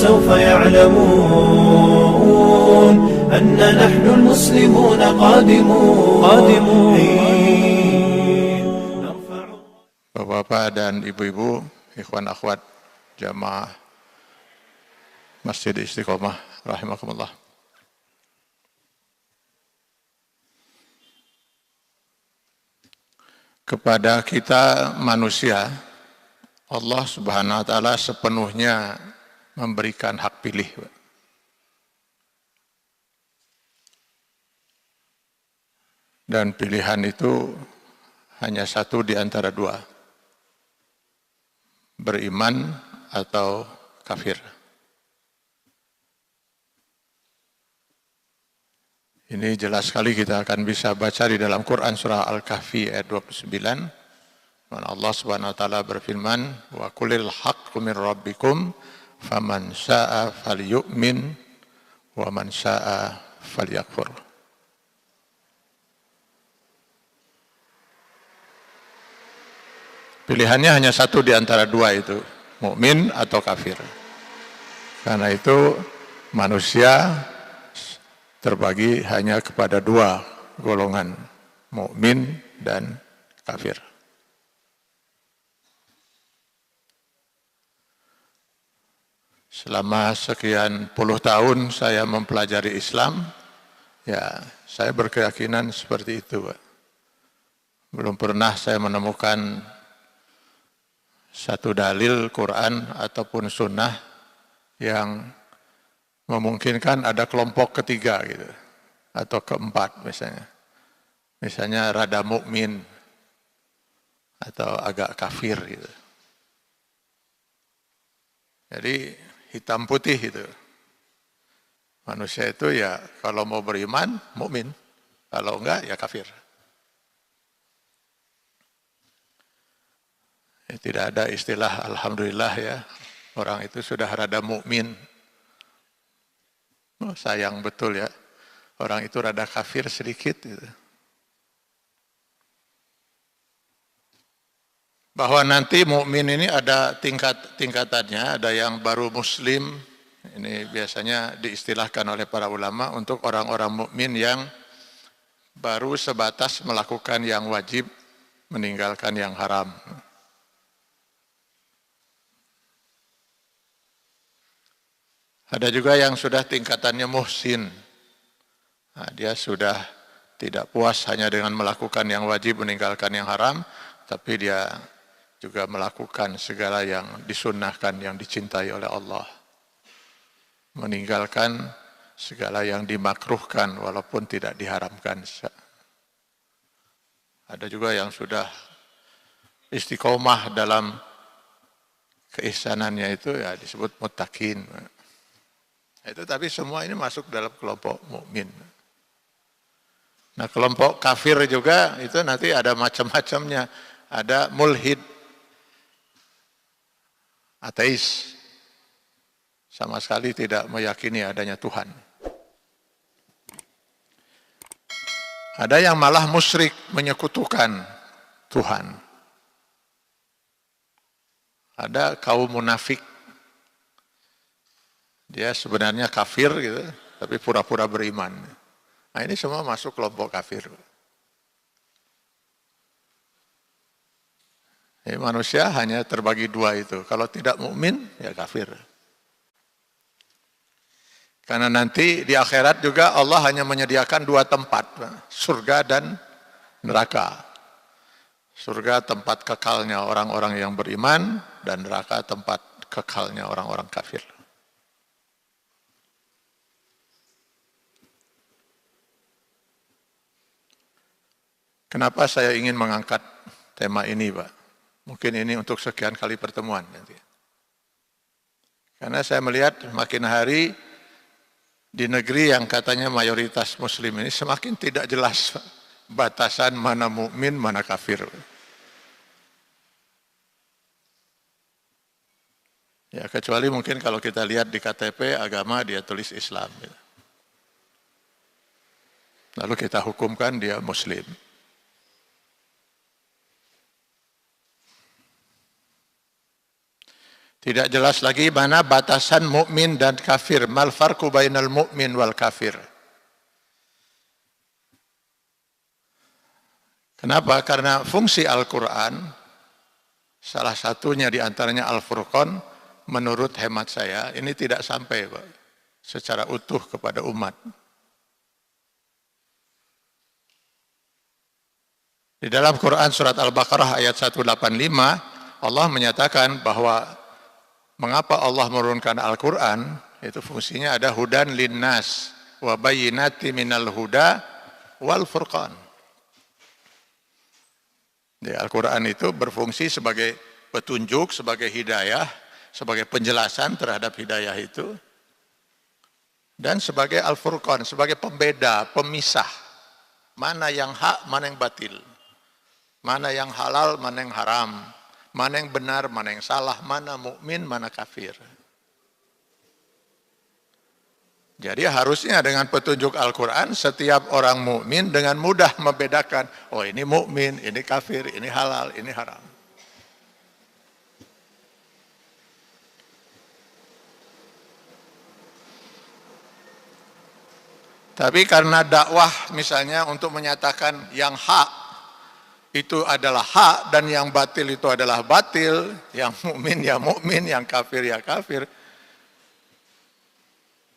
سوف يعلمون أن نحن المسلمون قادمون. Bapak-bapak dan ibu-ibu, ikhwan akhwat jamaah Masjid Istiqomah rahimakumullah. Kepada kita manusia, Allah Subhanahu wa taala sepenuhnya memberikan hak pilih. Dan pilihan itu hanya satu di antara dua. Beriman atau kafir. Ini jelas sekali kita akan bisa baca di dalam Quran surah Al-Kahfi ayat 29. Mana Allah Subhanahu wa taala berfirman, "Wa qulil haqqu min rabbikum faman syaa'a falyu'min wa man syaa'a falyakfur." Pilihannya hanya satu di antara dua itu, mukmin atau kafir. Karena itu manusia terbagi hanya kepada dua golongan, mukmin dan kafir. Selama sekian puluh tahun saya mempelajari Islam, ya saya berkeyakinan seperti itu. Belum pernah saya menemukan satu dalil Quran ataupun sunnah yang memungkinkan ada kelompok ketiga gitu atau keempat misalnya rada mukmin atau agak kafir gitu. Jadi hitam putih itu manusia itu ya kalau mau beriman mukmin, kalau enggak ya kafir. Ya, tidak ada istilah alhamdulillah ya orang itu sudah rada mukmin. Oh, sayang betul ya, orang itu rada kafir sedikit. Gitu. Bahwa nanti mukmin ini ada tingkatannya, ada yang baru muslim. Ini biasanya diistilahkan oleh para ulama untuk orang-orang mukmin yang baru sebatas melakukan yang wajib, meninggalkan yang haram. Ada juga yang sudah tingkatannya muhsin. Nah, dia sudah tidak puas hanya dengan melakukan yang wajib, meninggalkan yang haram, tapi dia juga melakukan segala yang disunnahkan, yang dicintai oleh Allah. Meninggalkan segala yang dimakruhkan walaupun tidak diharamkan. Ada juga yang sudah istiqomah dalam keihsanannya itu ya disebut muttaqin. Itu tapi semua ini masuk dalam kelompok mukmin. Nah, kelompok kafir juga itu nanti ada macam-macamnya. Ada mulhid, ateis, sama sekali tidak meyakini adanya Tuhan. Ada yang malah musyrik, menyekutukan Tuhan. Ada kaum munafik. Dia sebenarnya kafir gitu, tapi pura-pura beriman. Nah, ini semua masuk kelompok kafir. Jadi manusia hanya terbagi dua itu. Kalau tidak mukmin, ya kafir. Karena nanti di akhirat juga Allah hanya menyediakan dua tempat, surga dan neraka. Surga tempat kekalnya orang-orang yang beriman, dan neraka tempat kekalnya orang-orang kafir. Kenapa saya ingin mengangkat tema ini, Pak? Mungkin ini untuk sekian kali pertemuan nanti. Karena saya melihat makin hari di negeri yang katanya mayoritas muslim ini semakin tidak jelas batasan mana mukmin, mana kafir. Ya kecuali mungkin kalau kita lihat di KTP agama dia tulis Islam. Lalu kita hukumkan dia muslim. Tidak jelas lagi mana batasan mukmin dan kafir. Mal farqu bainal mu'min wal kafir. Kenapa? Karena fungsi Al-Quran, salah satunya diantaranya Al-Furqan, menurut hemat saya, ini tidak sampai Pak, secara utuh kepada umat. Di dalam Quran surat Al-Baqarah ayat 185, Allah menyatakan bahwa mengapa Allah menurunkan Al-Quran, itu fungsinya ada hudan linnas, wa bayyinati minal huda wal furqan. Al-Quran itu berfungsi sebagai petunjuk, sebagai hidayah, sebagai penjelasan terhadap hidayah itu, dan sebagai Al-Furqan, sebagai pembeda, pemisah, mana yang hak, mana yang batil, mana yang halal, mana yang haram, mana yang benar, mana yang salah, mana mukmin, mana kafir. Jadi harusnya dengan petunjuk Al-Quran setiap orang mukmin dengan mudah membedakan, oh ini mukmin, ini kafir, ini halal, ini haram. Tapi karena dakwah misalnya untuk menyatakan yang hak itu adalah hak dan yang batil itu adalah batil, yang mukmin ya mukmin, yang kafir ya kafir,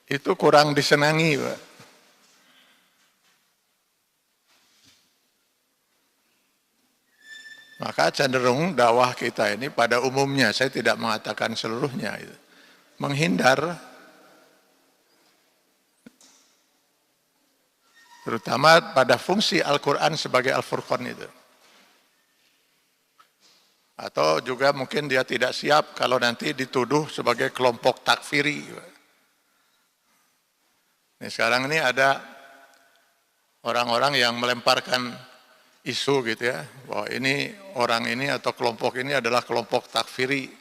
itu kurang disenangi, Pak. Maka cenderung dakwah kita ini pada umumnya, saya tidak mengatakan seluruhnya, menghindar, terutama pada fungsi Al-Quran sebagai Al-Furqan itu. Atau juga mungkin dia tidak siap kalau nanti dituduh sebagai kelompok takfiri. Ini sekarang ini ada orang-orang yang melemparkan isu gitu ya, bahwa ini orang ini atau kelompok ini adalah kelompok takfiri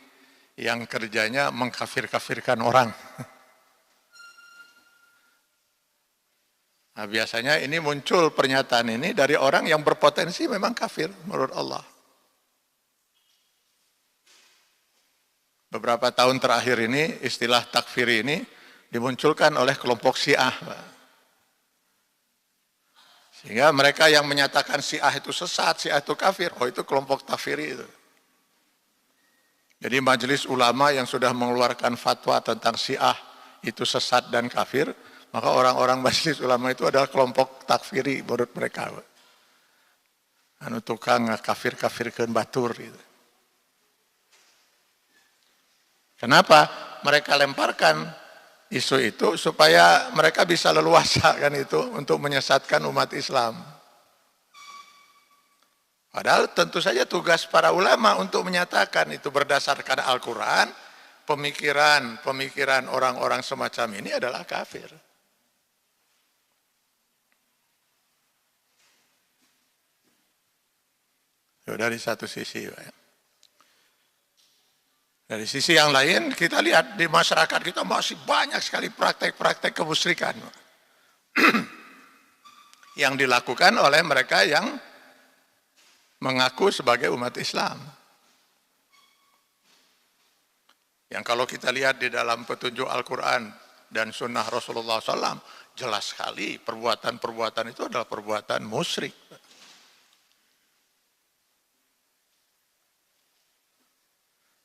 yang kerjanya mengkafir-kafirkan orang. Nah, biasanya ini muncul pernyataan ini dari orang yang berpotensi memang kafir menurut Allah. Beberapa tahun terakhir ini istilah takfiri ini dimunculkan oleh kelompok Syiah. Sehingga mereka yang menyatakan Syiah itu sesat, Syiah itu kafir, oh itu kelompok takfiri itu. Jadi majelis ulama yang sudah mengeluarkan fatwa tentang Syiah itu sesat dan kafir, maka orang-orang majelis ulama itu adalah kelompok takfiri menurut mereka. Anu tukang kafir-kafirkeun batur gitu. Kenapa mereka lemparkan isu itu? Supaya mereka bisa leluasa kan itu untuk menyesatkan umat Islam. Padahal tentu saja tugas para ulama untuk menyatakan itu berdasarkan Al-Quran, pemikiran orang-orang semacam ini adalah kafir. Dari satu sisi, Pak. Dari sisi yang lain, kita lihat di masyarakat kita masih banyak sekali praktek-praktek kemusyrikan yang dilakukan oleh mereka yang mengaku sebagai umat Islam. Yang kalau kita lihat di dalam petunjuk Al-Quran dan sunnah Rasulullah SAW, jelas sekali perbuatan-perbuatan itu adalah perbuatan musyrik.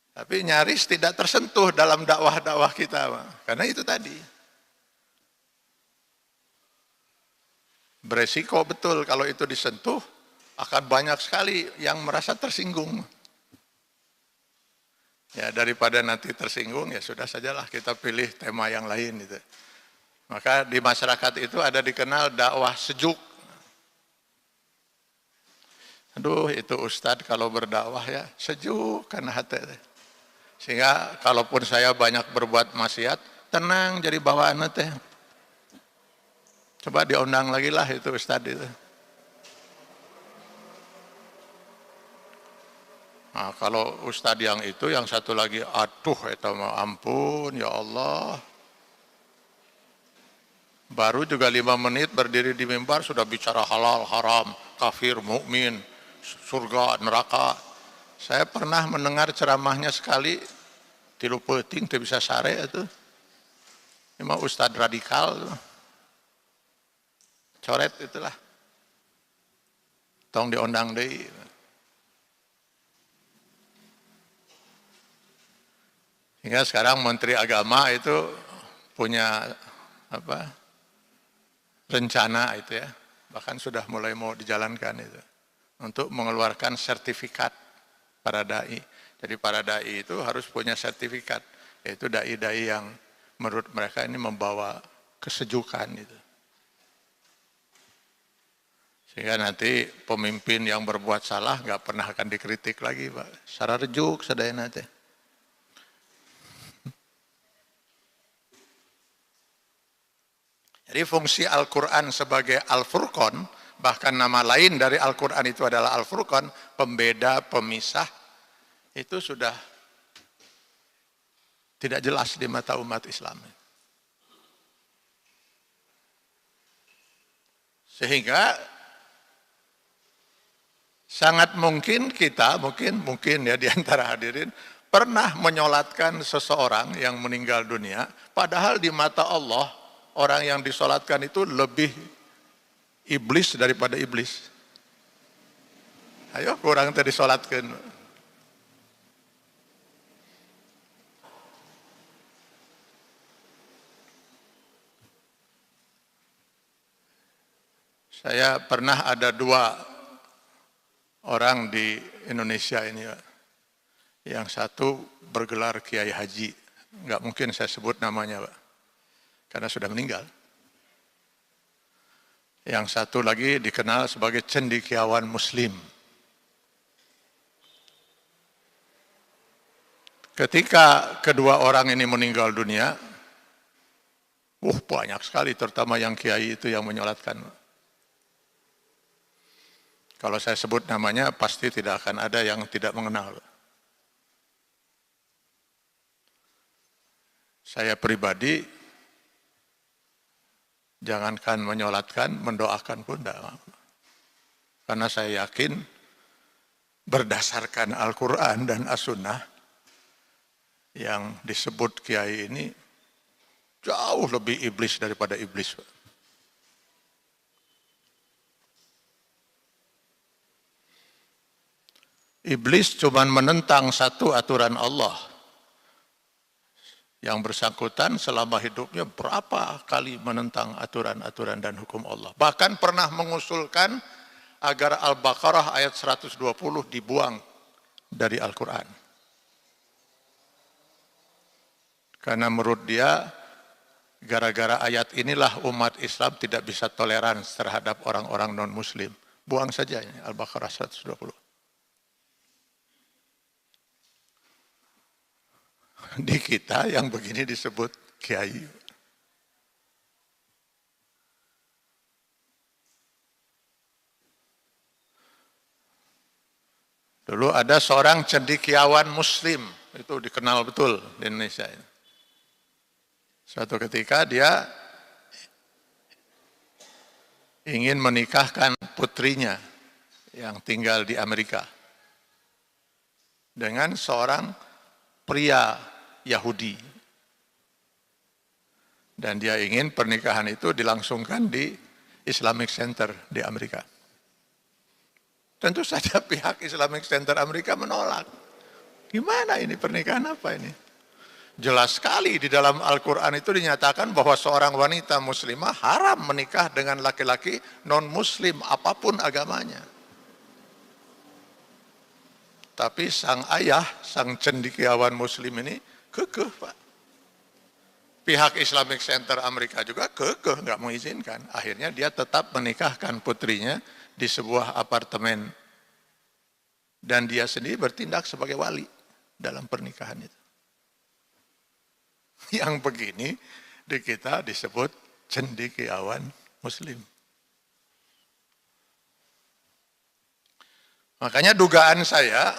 Tapi nyaris tidak tersentuh dalam dakwah-dakwah kita, karena itu tadi. Beresiko betul kalau itu disentuh, akan banyak sekali yang merasa tersinggung. Ya daripada nanti tersinggung, ya sudah sajalah kita pilih tema yang lain. Gitu. Maka di masyarakat itu ada dikenal dakwah sejuk. Aduh itu Ustadz kalau berdakwah ya sejuk karena hati. Sehingga kalaupun saya banyak berbuat maksiat, tenang jadi bawaan teh. Coba diundang lagi lah itu Ustadz itu. Nah, kalau Ustadz yang itu, yang satu lagi, aduh itu ampun ya Allah. Baru juga 5 menit berdiri di mimbar sudah bicara halal, haram, kafir, mukmin, surga, neraka. Saya pernah mendengar ceramahnya sekali tilu peuting teu bisa sare atuh. Ini mah ustad radikal. Coret itulah. Tong diondang deui. Hingga sekarang Menteri Agama itu punya rencana itu ya, bahkan sudah mulai mau dijalankan itu untuk mengeluarkan sertifikat para dai. Jadi para dai itu harus punya sertifikat, yaitu dai-dai yang menurut mereka ini membawa kesejukan itu. Sehingga nanti pemimpin yang berbuat salah nggak pernah akan dikritik lagi, Pak. Secara rejuk sadayana teh. Jadi fungsi Al-Quran sebagai Al-Furqan, bahkan nama lain dari Al-Quran itu adalah Al-Furqan, pembeda, pemisah, itu sudah tidak jelas di mata umat Islam. Sehingga sangat mungkin kita, mungkin ya di antara hadirin, pernah menyolatkan seseorang yang meninggal dunia, padahal di mata Allah, orang yang disolatkan itu lebih iblis daripada iblis. Ayo kurang tadi disolatkan. Saya pernah ada 2 orang di Indonesia ini, Pak. Yang satu bergelar Kiai Haji, nggak mungkin saya sebut namanya, Pak, karena sudah meninggal. Yang satu lagi dikenal sebagai cendekiawan Muslim. Ketika kedua orang ini meninggal dunia, banyak sekali, terutama yang kiai itu yang menyolatkan. Kalau saya sebut namanya, pasti tidak akan ada yang tidak mengenal. Saya pribadi, jangankan menyolatkan, mendoakan pun tidak. Karena saya yakin, berdasarkan Al-Quran dan As-Sunnah, yang disebut kiai ini, jauh lebih iblis daripada iblis. Iblis cuma menentang satu aturan Allah. Yang bersangkutan selama hidupnya berapa kali menentang aturan-aturan dan hukum Allah. Bahkan pernah mengusulkan agar Al-Baqarah ayat 120 dibuang dari Al-Quran. Karena menurut dia, gara-gara ayat inilah umat Islam tidak bisa toleran terhadap orang-orang non-Muslim. Buang saja ini Al-Baqarah 120. Di kita yang begini disebut kiai. Dulu ada seorang cendekiawan Muslim, itu dikenal betul di Indonesia. Suatu ketika dia ingin menikahkan putrinya yang tinggal di Amerika dengan seorang pria Yahudi. Dan dia ingin pernikahan itu dilangsungkan di Islamic Center di Amerika. Tentu saja pihak Islamic Center Amerika menolak. Gimana ini pernikahan apa ini? Jelas sekali di dalam Al-Quran itu dinyatakan bahwa seorang wanita muslimah haram menikah dengan laki-laki non-muslim apapun agamanya. Tapi sang ayah, sang cendekiawan Muslim ini kekeh, Pak. Pihak Islamic Center Amerika juga kekeh, nggak mengizinkan. Akhirnya dia tetap menikahkan putrinya di sebuah apartemen. Dan dia sendiri bertindak sebagai wali dalam pernikahan itu. Yang begini di kita disebut cendekiawan Muslim. Makanya dugaan saya,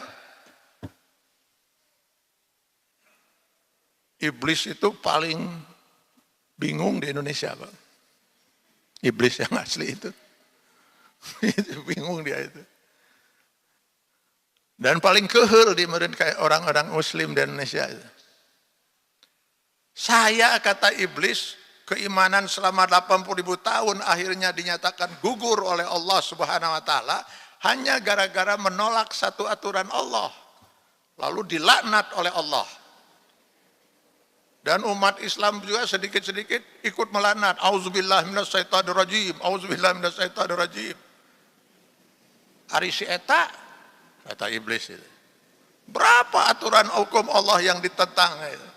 iblis itu paling bingung di Indonesia, Pak. Iblis yang asli itu. Bingung dia itu. Dan paling kehel di kayak orang-orang Muslim di Indonesia itu. Saya, kata iblis, keimanan selama 80.000 tahun akhirnya dinyatakan gugur oleh Allah Subhanahu wa taala hanya gara-gara menolak satu aturan Allah. Lalu dilaknat oleh Allah. Dan umat Islam juga sedikit-sedikit ikut melaknat. Auzubillah minasyaitonirrajim, auzubillah minasyaitonirrajim. Ari si eta, kata iblis itu. Berapa aturan hukum Allah yang ditentang itu?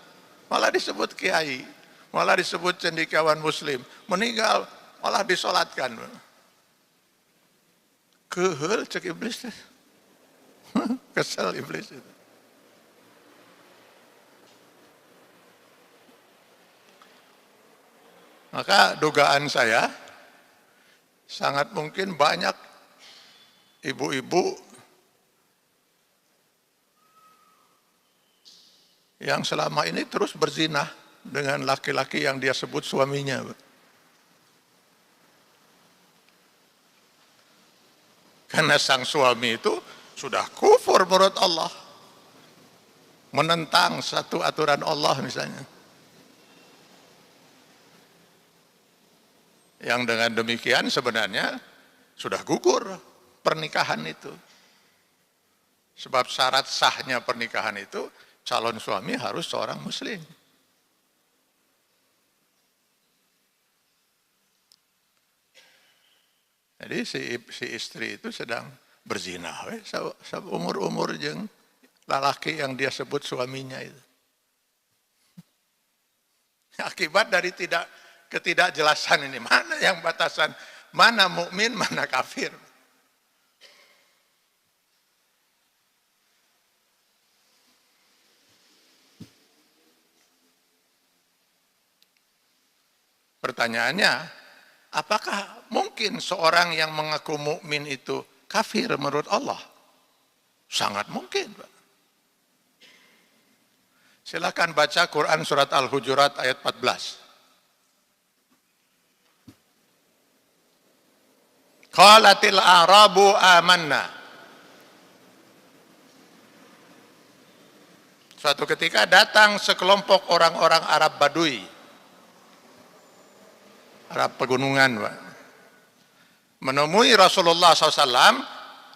Malah disebut kiai, malah disebut cendekiawan muslim, meninggal malah disolatkan. Kehel cek iblis. Kesel iblis itu. Maka dugaan saya sangat mungkin banyak ibu-ibu yang selama ini terus berzina dengan laki-laki yang dia sebut suaminya. Karena sang suami itu sudah kufur menurut Allah. Menentang satu aturan Allah misalnya. Yang dengan demikian sebenarnya sudah gugur pernikahan itu. Sebab syarat sahnya pernikahan itu calon suami harus seorang muslim. Jadi si istri itu sedang berzina, umur-umur jeung lalaki yang dia sebut suaminya itu. Akibat dari ketidakjelasan ini, mana yang batasan, mana mukmin, mana kafir. Pertanyaannya, apakah mungkin seorang yang mengaku mukmin itu kafir menurut Allah? Sangat mungkin, Pak. Silakan baca Quran surat Al-Hujurat ayat 14. Qalatil a'rabu amanna. Suatu ketika datang sekelompok orang-orang Arab Badui, Arab pegunungan, Pak, menemui Rasulullah SAW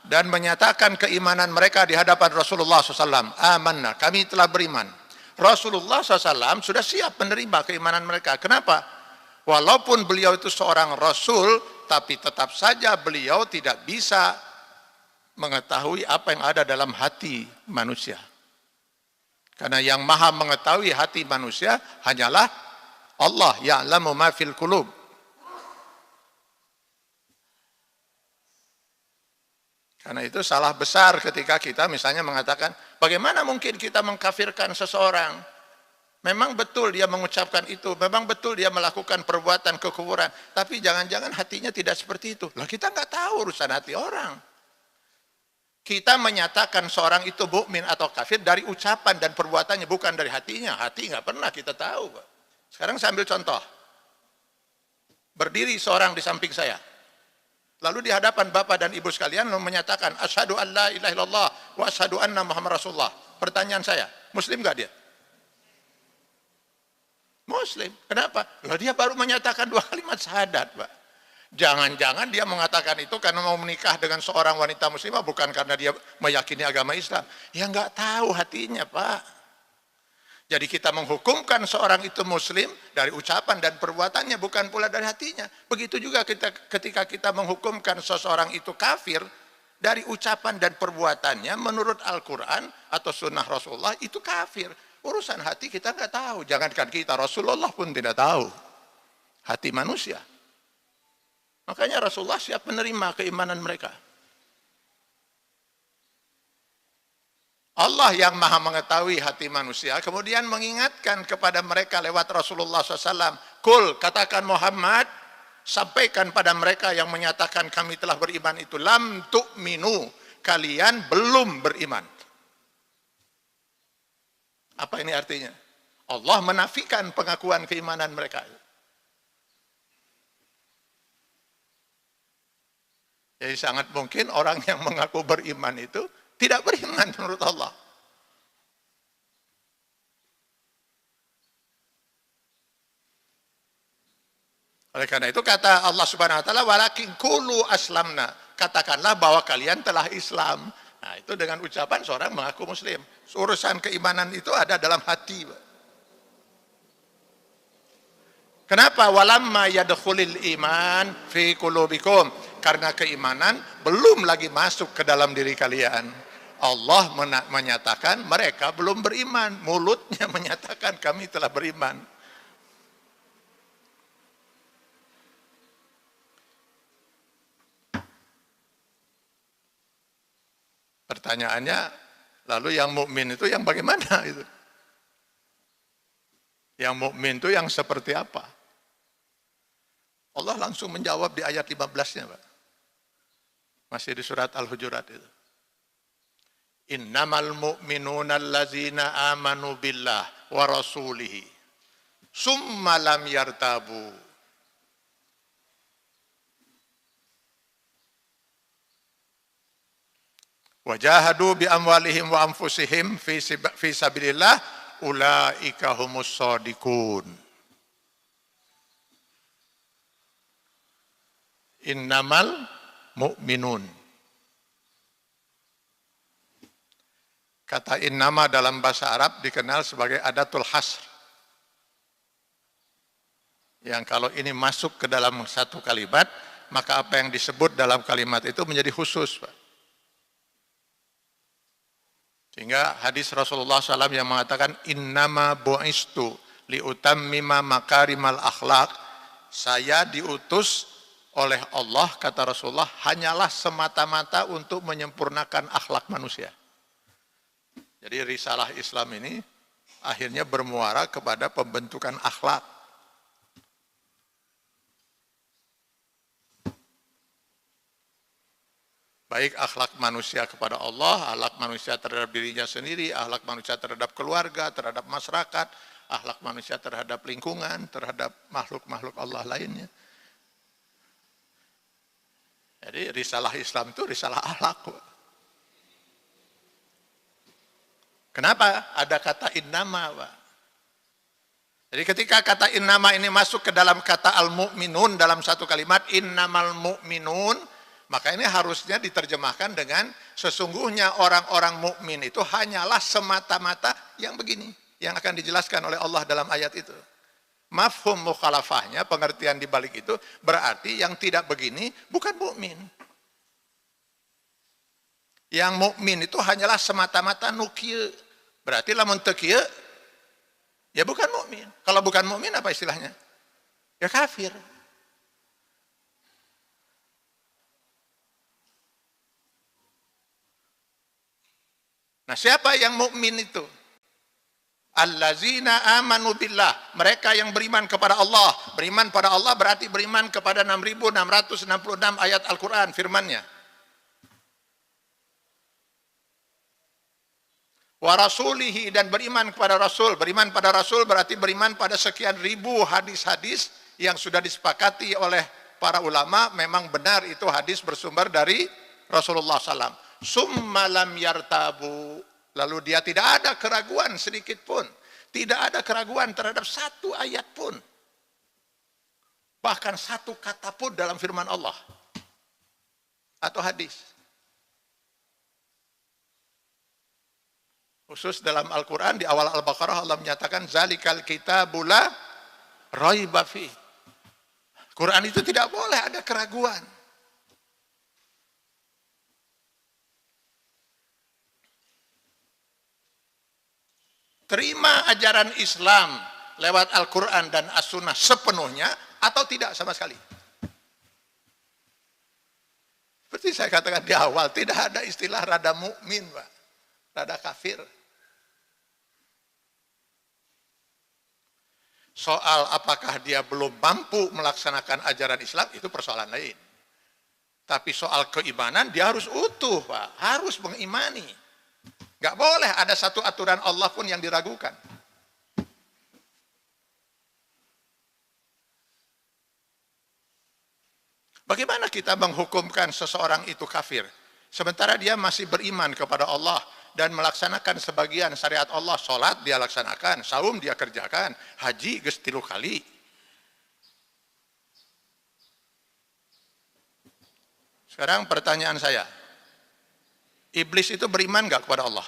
dan menyatakan keimanan mereka di hadapan Rasulullah SAW. Amanna, kami telah beriman. Rasulullah SAW sudah siap menerima keimanan mereka. Kenapa? Walaupun beliau itu seorang Rasul, tapi tetap saja beliau tidak bisa mengetahui apa yang ada dalam hati manusia. Karena yang maha mengetahui hati manusia hanyalah Allah, ya'lamu ma fil qulub. Karena itu salah besar ketika kita misalnya mengatakan, bagaimana mungkin kita mengkafirkan seseorang? Memang betul dia mengucapkan itu, memang betul dia melakukan perbuatan kekufuran, tapi jangan-jangan hatinya tidak seperti itu. Lah kita nggak tahu urusan hati orang. Kita menyatakan seorang itu mukmin atau kafir dari ucapan dan perbuatannya, bukan dari hatinya. Hati nggak pernah kita tahu, Pak. Sekarang saya ambil contoh. Berdiri seorang di samping saya. Lalu di hadapan Bapak dan Ibu sekalian menyatakan asyhadu an la ilaha illallah wa asyhadu anna Muhammad Rasulullah. Pertanyaan saya, muslim enggak dia? Muslim. Kenapa? Lah dia baru menyatakan 2 kalimat syahadat, Pak. Jangan-jangan dia mengatakan itu karena mau menikah dengan seorang wanita muslimah, bukan karena dia meyakini agama Islam. Ya enggak tahu hatinya, Pak. Jadi kita menghukumkan seorang itu muslim dari ucapan dan perbuatannya, bukan pula dari hatinya. Begitu juga ketika kita menghukumkan seseorang itu kafir dari ucapan dan perbuatannya menurut Al-Quran atau sunnah Rasulullah, itu kafir. Urusan hati kita nggak tahu. Jangankan kita, Rasulullah pun tidak tahu hati manusia. Makanya Rasulullah siap menerima keimanan mereka. Allah yang maha mengetahui hati manusia kemudian mengingatkan kepada mereka lewat Rasulullah SAW. Kul, katakan Muhammad, sampaikan pada mereka yang menyatakan kami telah beriman itu. Lam tu'minu, kalian belum beriman. Apa ini artinya? Allah menafikan pengakuan keimanan mereka. Jadi sangat mungkin orang yang mengaku beriman itu tidak beriman menurut Allah. Oleh karena itu kata Allah Subhanahu wa taala, walakin qulu aslamna. Katakanlah bahwa kalian telah Islam. Nah, itu dengan ucapan seorang mengaku muslim. Urusan keimanan itu ada dalam hati. Kenapa? Walamma yadkhulul iman fi qulubikum. Karena keimanan belum lagi masuk ke dalam diri kalian. Allah menyatakan mereka belum beriman. Mulutnya menyatakan kami telah beriman. Pertanyaannya, lalu yang mukmin itu yang bagaimana itu? Yang mukmin itu yang seperti apa? Allah langsung menjawab di ayat 15-nya, Pak. Masih di surat Al-Hujurat itu. Innamal mu'minuna allazina amanu billah wa rasulihi summa lam yartabu. Wajahadu bi amwalihim wa anfusihim fi sabilillah ulaika humus shadiqun. Innamal mu'minun. Kata innama dalam bahasa Arab dikenal sebagai adatul hasr. Yang kalau ini masuk ke dalam satu kalimat, maka apa yang disebut dalam kalimat itu menjadi khusus, Pak. Sehingga hadis Rasulullah SAW yang mengatakan innama bu'istu liutammima makarimal akhlak, saya diutus oleh Allah, kata Rasulullah, hanyalah semata-mata untuk menyempurnakan akhlak manusia. Jadi risalah Islam ini akhirnya bermuara kepada pembentukan akhlak. Baik akhlak manusia kepada Allah, akhlak manusia terhadap dirinya sendiri, akhlak manusia terhadap keluarga, terhadap masyarakat, akhlak manusia terhadap lingkungan, terhadap makhluk-makhluk Allah lainnya. Jadi risalah Islam itu risalah akhlak. Kenapa ada kata innama, Pak? Jadi ketika kata innama ini masuk ke dalam kata al-mu'minun dalam satu kalimat, innamal mu'minun, maka ini harusnya diterjemahkan dengan sesungguhnya orang-orang mukmin itu hanyalah semata-mata yang begini, yang akan dijelaskan oleh Allah dalam ayat itu. Mafhum mukhalafahnya, pengertian di balik itu berarti yang tidak begini bukan mukmin. Yang mukmin itu hanyalah semata-mata nukieu. Berarti lamun teu kieu ya bukan mukmin. Kalau bukan mukmin apa istilahnya? Ya kafir. Nah, siapa yang mukmin itu? Allazina amanu billah, mereka yang beriman kepada Allah. Beriman pada Allah berarti beriman kepada 6666 ayat Al-Qur'an firman-Nya. Wa rasulihi, dan beriman kepada Rasul. Beriman pada Rasul berarti beriman pada sekian ribu hadis-hadis yang sudah disepakati oleh para ulama memang benar itu hadis bersumber dari Rasulullah SAW. Summa lam yartabu, lalu dia tidak ada keraguan sedikit pun, tidak ada keraguan terhadap satu ayat pun, bahkan satu kata pun dalam firman Allah atau hadis. Khusus dalam Al-Quran di awal Al-Baqarah Allah menyatakan zalikal kitabul la raiba fi. Quran itu tidak boleh ada keraguan. Terima ajaran Islam lewat Al-Quran dan As-Sunnah sepenuhnya atau tidak sama sekali. Seperti saya katakan di awal, tidak ada istilah rada mukmin, Pak, rada kafir. Soal apakah dia belum mampu melaksanakan ajaran Islam itu persoalan lain. Tapi soal keimanan dia harus utuh, Pak, harus mengimani. Gak boleh ada satu aturan Allah pun yang diragukan. Bagaimana kita menghukumkan seseorang itu kafir? Sementara dia masih beriman kepada Allah dan melaksanakan sebagian syariat Allah. Sholat dia laksanakan, saum dia kerjakan, haji geus 3 kali. Sekarang pertanyaan saya, iblis itu beriman nggak kepada Allah?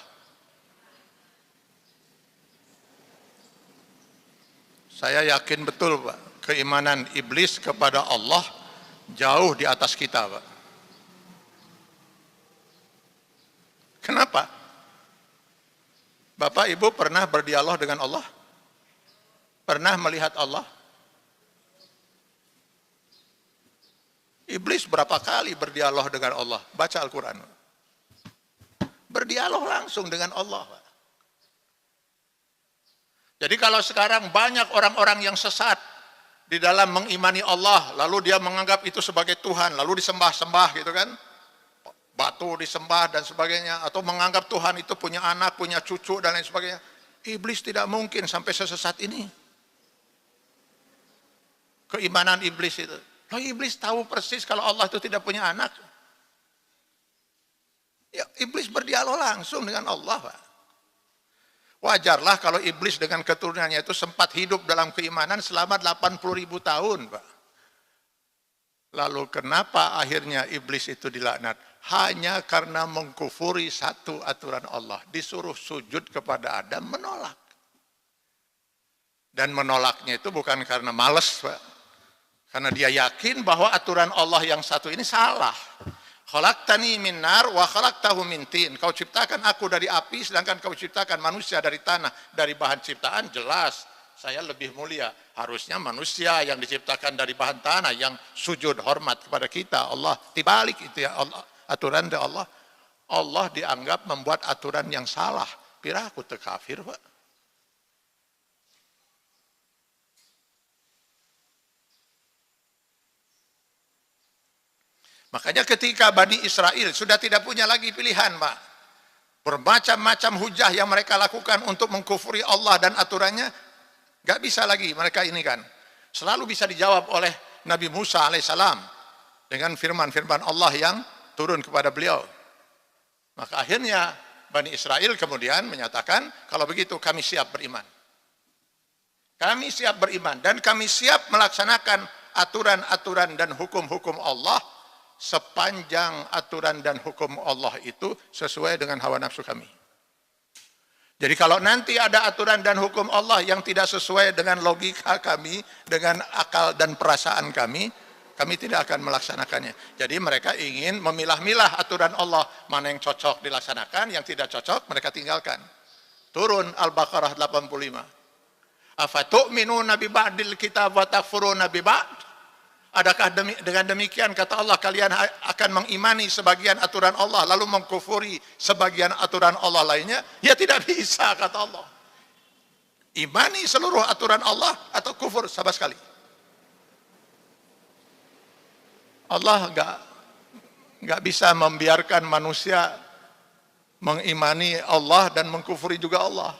Saya yakin betul Pak, keimanan iblis kepada Allah jauh di atas kita Pak. Kenapa? Bapak Ibu pernah berdialog dengan Allah? Pernah melihat Allah? Iblis berapa kali berdialog dengan Allah? Baca Al-Quran. Berdialog langsung dengan Allah Pak. Jadi kalau sekarang banyak orang-orang yang sesat di dalam mengimani Allah, lalu dia menganggap itu sebagai Tuhan, lalu disembah-sembah gitu kan, batu disembah dan sebagainya, atau menganggap Tuhan itu punya anak, punya cucu dan lain sebagainya. Iblis tidak mungkin sampai sesat ini. Keimanan iblis itu. Loh, iblis tahu persis kalau Allah itu tidak punya anak. Ya, iblis berdialog langsung dengan Allah Pak. Wajarlah kalau iblis dengan keturunannya itu sempat hidup dalam keimanan selama 80.000 tahun Pak. Lalu kenapa akhirnya iblis itu dilaknat? Hanya karena mengkufuri satu aturan Allah. Disuruh sujud kepada Adam, menolak. Dan menolaknya itu bukan karena malas Pak. Karena dia yakin bahwa aturan Allah yang satu ini salah. Khalaqtani min nar wa khalaqtahu min tin. Kau ciptakan aku dari api, sedangkan kau ciptakan manusia dari tanah. Dari bahan ciptaan jelas saya lebih mulia. Harusnya manusia yang diciptakan dari bahan tanah yang sujud hormat kepada kita. Allah dibalik itu ya Allah, aturan dari Allah. Allah dianggap membuat aturan yang salah. Pira aku kafir Pak. Makanya ketika Bani Israel sudah tidak punya lagi pilihan Pak. Bermacam-macam hujah yang mereka lakukan untuk mengkufuri Allah dan aturannya. Gak bisa lagi mereka ini kan. Selalu bisa dijawab oleh Nabi Musa alaihissalam. Dengan firman-firman Allah yang turun kepada beliau. Maka akhirnya Bani Israel kemudian menyatakan, kalau begitu kami siap beriman. Kami siap beriman dan kami siap melaksanakan aturan-aturan dan hukum-hukum Allah sepanjang aturan dan hukum Allah itu sesuai dengan hawa nafsu kami. Jadi kalau nanti ada aturan dan hukum Allah yang tidak sesuai dengan logika kami, dengan akal dan perasaan kami tidak akan melaksanakannya. Jadi mereka ingin memilah-milah aturan Allah, mana yang cocok dilaksanakan, yang tidak cocok mereka tinggalkan. Turun Al-Baqarah 85. Afatu'minuna bi ba'dil kitab wa takfuruna bi ba'd? Adakah dengan demikian kata Allah kalian akan mengimani sebagian aturan Allah lalu mengkufuri sebagian aturan Allah lainnya? Ya tidak bisa kata Allah. Imani seluruh aturan Allah atau kufur sama sekali. Allah enggak bisa membiarkan manusia mengimani Allah dan mengkufuri juga Allah.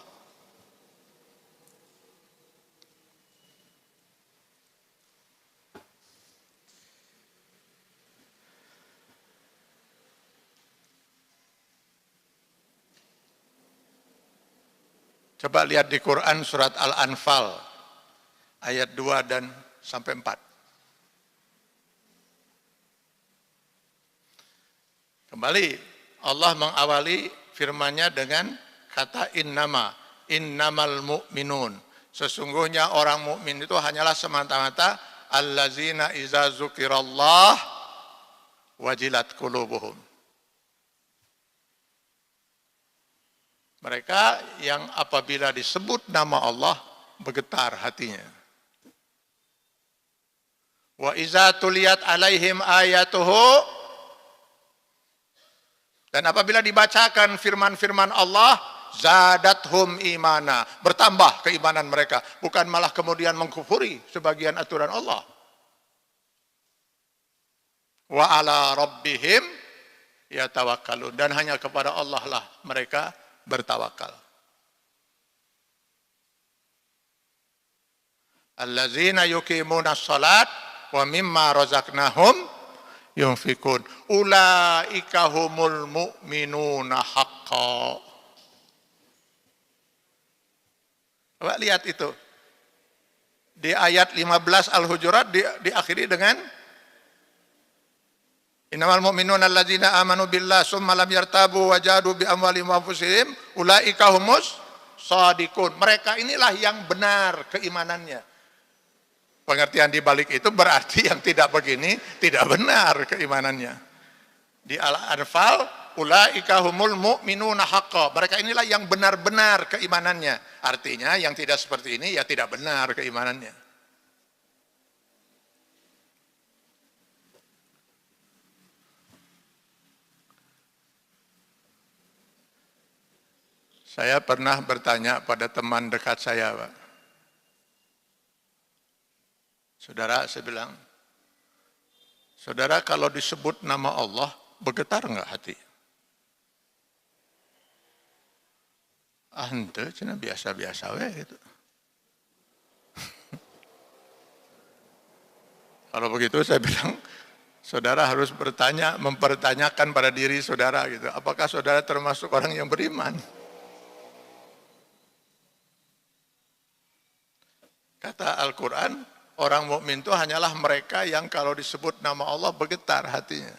Coba lihat di Quran surat Al-Anfal ayat 2 dan sampai 4. Kembali Allah mengawali firman-Nya dengan kata innamal mu'minun. Sesungguhnya orang mukmin itu hanyalah semata-mata allazina iza dzukirallah wajilat qulubuhum. Mereka yang apabila disebut nama Allah bergetar hatinya. Wa iza tuliyat alaihim ayatuhu, dan apabila dibacakan firman-firman Allah zadathum imana, bertambah keimanan mereka, bukan malah kemudian mengkufuri sebagian aturan Allah. Wa ala rabbihim yatawakkalun, dan hanya kepada Allah lah mereka bertawakal. Allazina yuqimuna shalat wa mimma razaqnahum yunfikun. Ulaika humul mu'minuna haqqan. Coba lihat itu. Di ayat 15 Al-Hujurat diakhiri dengan Innamal mu'minuna alladzina amanu billah summa lam yartabu wa jahadu bi amwalihim wa anfusihim ulaika humus shadiqun. Mereka inilah yang benar keimanannya. Pengertian di balik itu berarti yang tidak begini tidak benar keimanannya. Di Al-Anfal ulaika humul mu'minuna haqqan. Mereka inilah yang benar-benar keimanannya. Artinya yang tidak seperti ini ya tidak benar keimanannya. Saya pernah bertanya pada teman dekat saya, Pak. Saudara, saya bilang, saudara kalau disebut nama Allah, bergetar enggak hati? Ente cina biasa-biasa we gitu. Kalau begitu saya bilang, saudara harus mempertanyakan pada diri saudara gitu. Apakah saudara termasuk orang yang beriman? Kata Al-Quran, orang mukmin itu hanyalah mereka yang kalau disebut nama Allah bergetar hatinya.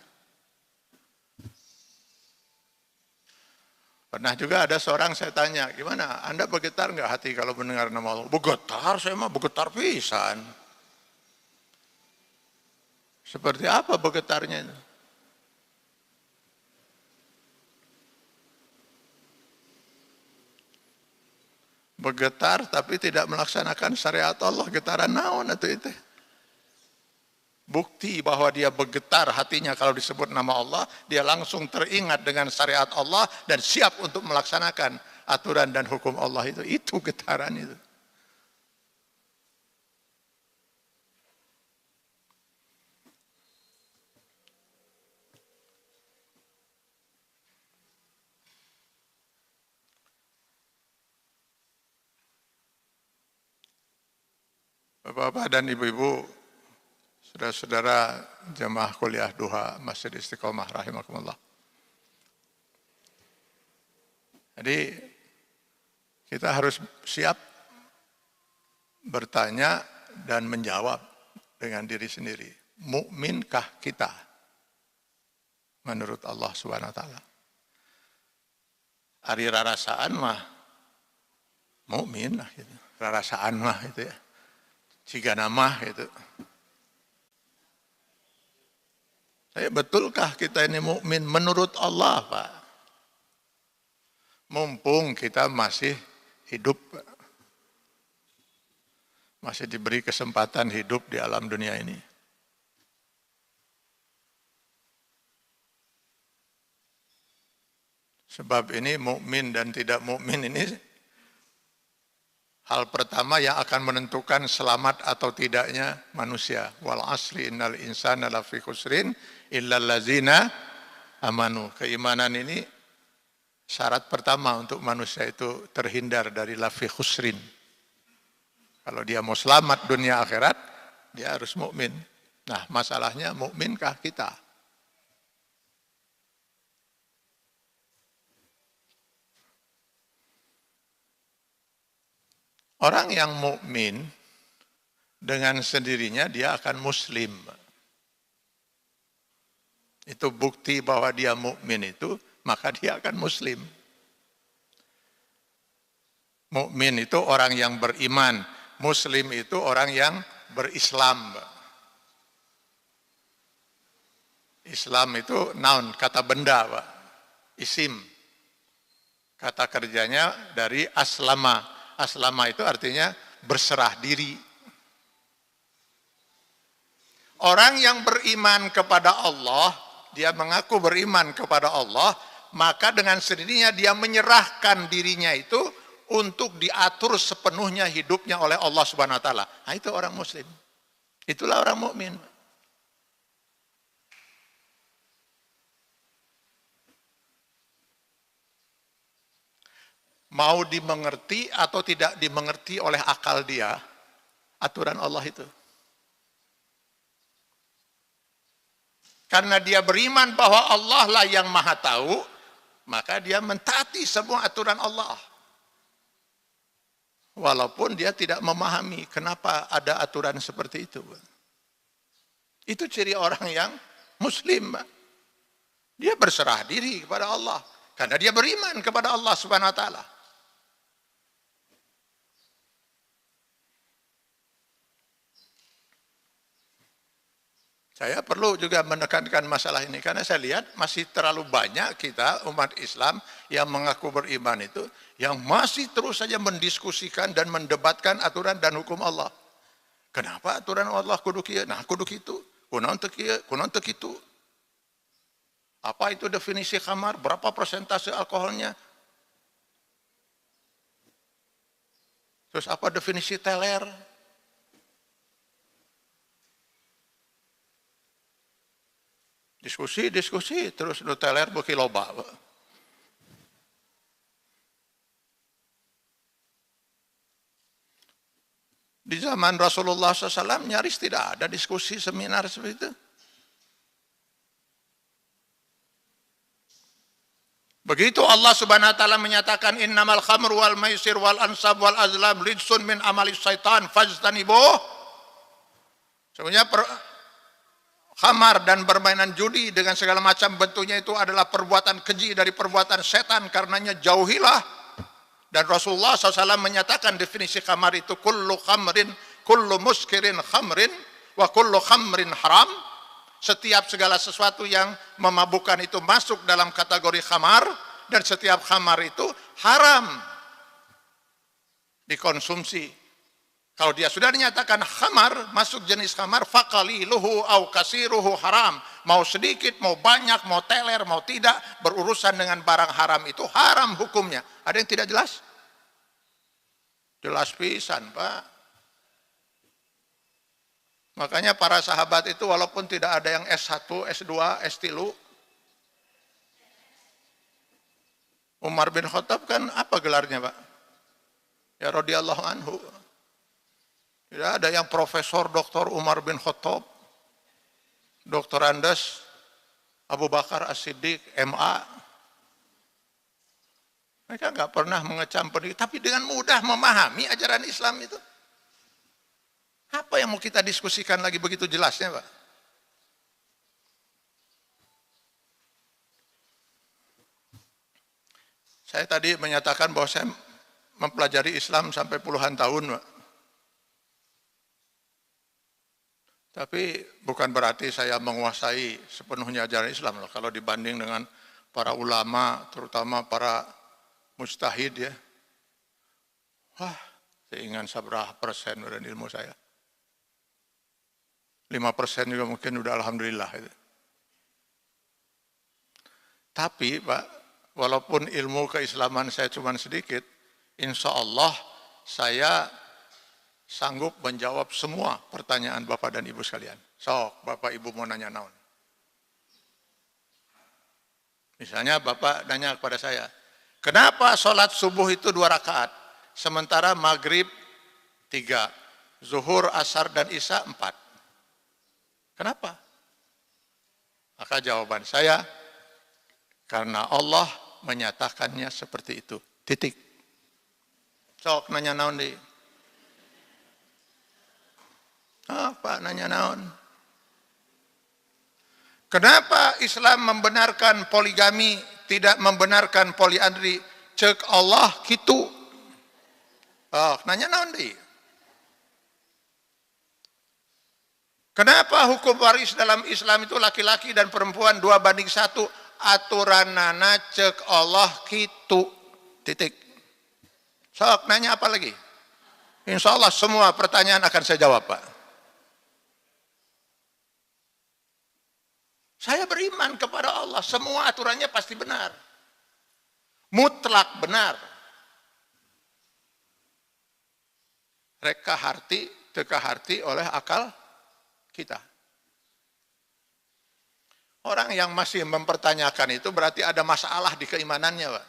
Pernah juga ada seorang saya tanya, gimana, Anda bergetar nggak hati kalau mendengar nama Allah? Bergetar, saya mah bergetar pisan. Seperti apa bergetarnya itu? Bergetar tapi tidak melaksanakan syariat Allah, getaran naon atau itu? Bukti bahwa dia bergetar hatinya kalau disebut nama Allah, dia langsung teringat dengan syariat Allah dan siap untuk melaksanakan aturan dan hukum Allah itu. Itu getaran itu. Bapak-bapak dan ibu-ibu, saudara-saudara jamaah kuliah duha Masjid Istiqomah rahimakumullah. Jadi kita harus siap bertanya dan menjawab dengan diri sendiri. Mukminkah kita menurut Allah Subhanahu wa taala? Ari rarasaan mah mukmin lah gitu. Rarasaan mah itu ya. Jika nama itu. Saya betulkah kita ini mukmin menurut Allah, Pak? Mumpung kita masih hidup, masih diberi kesempatan hidup di alam dunia ini. Sebab ini mukmin dan tidak mukmin ini hal pertama yang akan menentukan selamat atau tidaknya manusia. Wal asri innal insana lafi khusrin illal ladzina amanu. Keimanan ini syarat pertama untuk manusia itu terhindar dari lafi khusrin. Kalau dia mau selamat dunia akhirat, dia harus mukmin. Nah, masalahnya mukminkah kita? Orang yang mukmin dengan sendirinya dia akan muslim. Itu bukti bahwa dia mukmin itu, maka dia akan muslim. Mukmin itu orang yang beriman, muslim itu orang yang berislam. Islam itu noun, kata benda, Pak. Isim. Kata kerjanya dari aslama. Aslama itu artinya berserah diri. Orang yang beriman kepada Allah, dia mengaku beriman kepada Allah, maka dengan sendirinya dia menyerahkan dirinya itu untuk diatur sepenuhnya hidupnya oleh Allah Subhanahu wa taala. Nah, itu orang muslim. Itulah orang mukmin. Mau dimengerti atau tidak dimengerti oleh akal dia, aturan Allah itu. Karena dia beriman bahwa Allah lah yang maha tahu, maka dia mentaati semua aturan Allah. Walaupun dia tidak memahami kenapa ada aturan seperti itu. Itu ciri orang yang muslim. Dia berserah diri kepada Allah karena dia beriman kepada Allah Subhanahu wa taala. Saya perlu juga menekankan masalah ini karena saya lihat masih terlalu banyak kita umat Islam yang mengaku beriman itu yang masih terus saja mendiskusikan dan mendebatkan aturan dan hukum Allah. Kenapa aturan Allah kudu kieu? Nah, kudu kitu. Kunaon teu kieu? Kunaon teu kitu? Apa itu definisi khamar? Berapa persentase alkoholnya? Terus apa definisi teler? Diskusi terus nu teler beuki loba. Di zaman Rasulullah SAW nyaris tidak ada diskusi seminar seperti itu. Begitu Allah Subhanahu wa taala menyatakan innamal khamru wal maisir wal ansab wal azlam rijsun min amali syaitan fajtanibuh. Sebenarnya khamar dan permainan judi dengan segala macam bentuknya itu adalah perbuatan keji dari perbuatan setan, karenanya jauhilah. Dan Rasulullah SAW menyatakan definisi khamar itu kullu khamrin, kullu muskirin khamrin, wa kullu khamrin haram. Setiap segala sesuatu yang memabukkan itu masuk dalam kategori khamar, dan setiap khamar itu haram dikonsumsi. Kalau dia sudah dinyatakan khamar, masuk jenis khamar, faqaliluhu au kasiruhu haram. Mau sedikit, mau banyak, mau teler, mau tidak, berurusan dengan barang haram itu haram hukumnya. Ada yang tidak jelas? Jelas pisan, Pak. Makanya para sahabat itu walaupun tidak ada yang S1, S2, S3, Umar bin Khattab kan apa gelarnya, Pak? Ya radhiyallahu anhu. Tidak ada yang Profesor Dr. Umar bin Khattab, Dr. Andes, Abu Bakar As-Siddiq, MA. Mereka nggak pernah mengecam pendidik, tapi dengan mudah memahami ajaran Islam itu. Apa yang mau kita diskusikan lagi begitu jelasnya, Pak? Saya tadi menyatakan bahwa saya mempelajari Islam sampai puluhan tahun, Pak. Tapi bukan berarti saya menguasai sepenuhnya ajaran Islam loh. Kalau dibanding dengan para ulama, terutama para mujtahid ya. Wah, seingat seberapa persen dari ilmu saya. 5% juga mungkin udah alhamdulillah. Tapi Pak, walaupun ilmu keislaman saya cuma sedikit, insya Allah saya sanggup menjawab semua pertanyaan Bapak dan Ibu sekalian. Sok, Bapak Ibu mau nanya naon? Misalnya Bapak nanya kepada saya, kenapa sholat subuh itu 2 rakaat, sementara maghrib 3, zuhur, asar, dan isya 4? Kenapa? Maka jawaban saya, karena Allah menyatakannya seperti itu. Titik. Sok nanya naon deh. Apa nanya naon? Kenapa Islam membenarkan poligami, tidak membenarkan poliandri? Cek Allah gitu. Oh, nanya naon deh. Kenapa hukum waris dalam Islam itu laki-laki dan perempuan 2:1? Aturanana cek Allah gitu. Titik. Sok nanya apa lagi? Insya Allah semua pertanyaan akan saya jawab, Pak. Saya beriman kepada Allah, semua aturannya pasti benar. Mutlak benar. Reka harti, teka harti oleh akal kita. Orang yang masih mempertanyakan itu berarti ada masalah di keimanannya, Pak.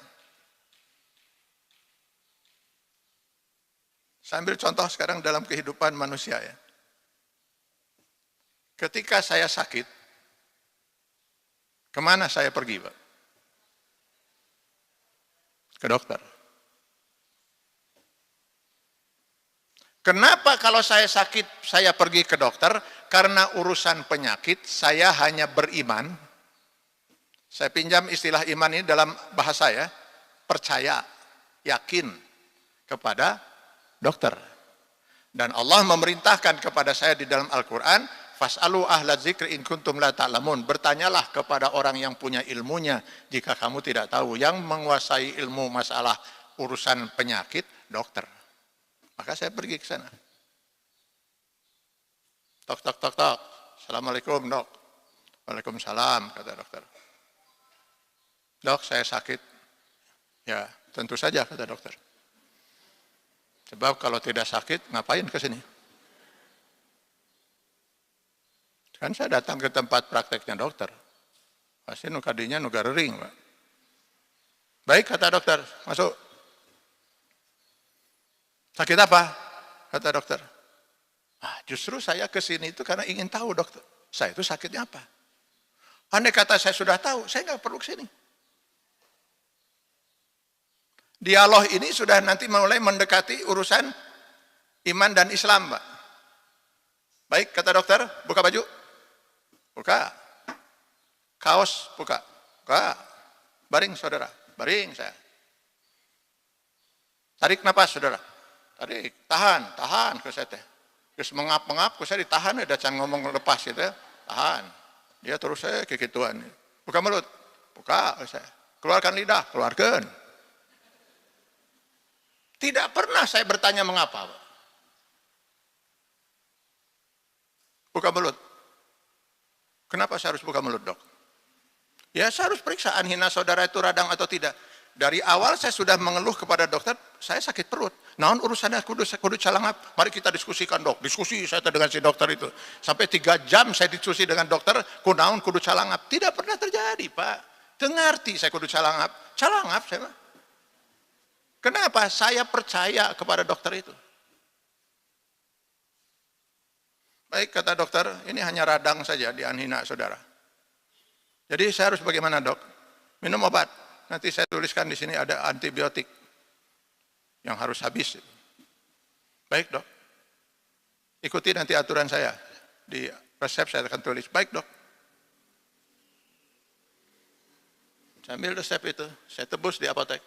Saya ambil contoh sekarang dalam kehidupan manusia ya. Ketika saya sakit, kemana saya pergi, Pak? Ke dokter. Kenapa kalau saya sakit, saya pergi ke dokter? Karena urusan penyakit, saya hanya beriman. Saya pinjam istilah iman ini dalam bahasa ya, percaya, yakin kepada dokter. Dan Allah memerintahkan kepada saya di dalam Al-Quran, fas'alu ahla dzikri in kuntum la ta'lamun. Bertanyalah kepada orang yang punya ilmunya jika kamu tidak tahu. Yang menguasai ilmu masalah urusan penyakit, dokter. Maka saya pergi ke sana. Tok, tok, tok, tok. Assalamualaikum, dok. Waalaikumsalam, kata dokter. Dok, saya sakit. Ya, tentu saja, kata dokter. Sebab kalau tidak sakit, ngapain ke sini? Kan saya datang ke tempat prakteknya dokter. Pasti nukadinya nugar ring, Pak. Baik, kata dokter, masuk. Sakit apa? Kata dokter. Justru saya ke sini itu karena ingin tahu, dokter. Saya itu sakitnya apa? Andai kata saya sudah tahu, saya nggak perlu ke sini. Dialog ini sudah nanti mulai mendekati urusan iman dan Islam, Pak. Baik, kata dokter, buka baju. Buka. Kaos, buka. Buka. Baring, saudara. Baring saya. Tarik napas, saudara. Tarik. Tahan ke saya teh. Terus mengap-mengap, saya ditahan, ada can ngomong lepas gitu ya. Tahan. Dia terus saya kekituan. Buka mulut. Buka saya. Keluarkan lidah. Keluarkan. Tidak pernah saya bertanya mengapa, Pak. Buka mulut. Kenapa saya harus buka mulut, dok? Ya saya harus periksa anhina saudara itu radang atau tidak. Dari awal saya sudah mengeluh kepada dokter, saya sakit perut. Naon urusannya kudu calangap. Mari kita diskusikan, dok. Diskusi saya dengan si dokter itu. Sampai 3 jam saya diskusi dengan dokter, kunaon kudu calangap. Tidak pernah terjadi, Pak. Dengarti saya kudu calangap. Calangap saya mah. Kenapa? Saya percaya kepada dokter itu. Baik, kata dokter, ini hanya radang saja di anhina saudara. Jadi saya harus bagaimana, dok? Minum obat. Nanti saya tuliskan di sini ada antibiotik yang harus habis. Baik, dok. Ikuti nanti aturan saya. Di resep saya akan tulis. Baik, dok. Saya ambil resep itu, saya tebus di apotek.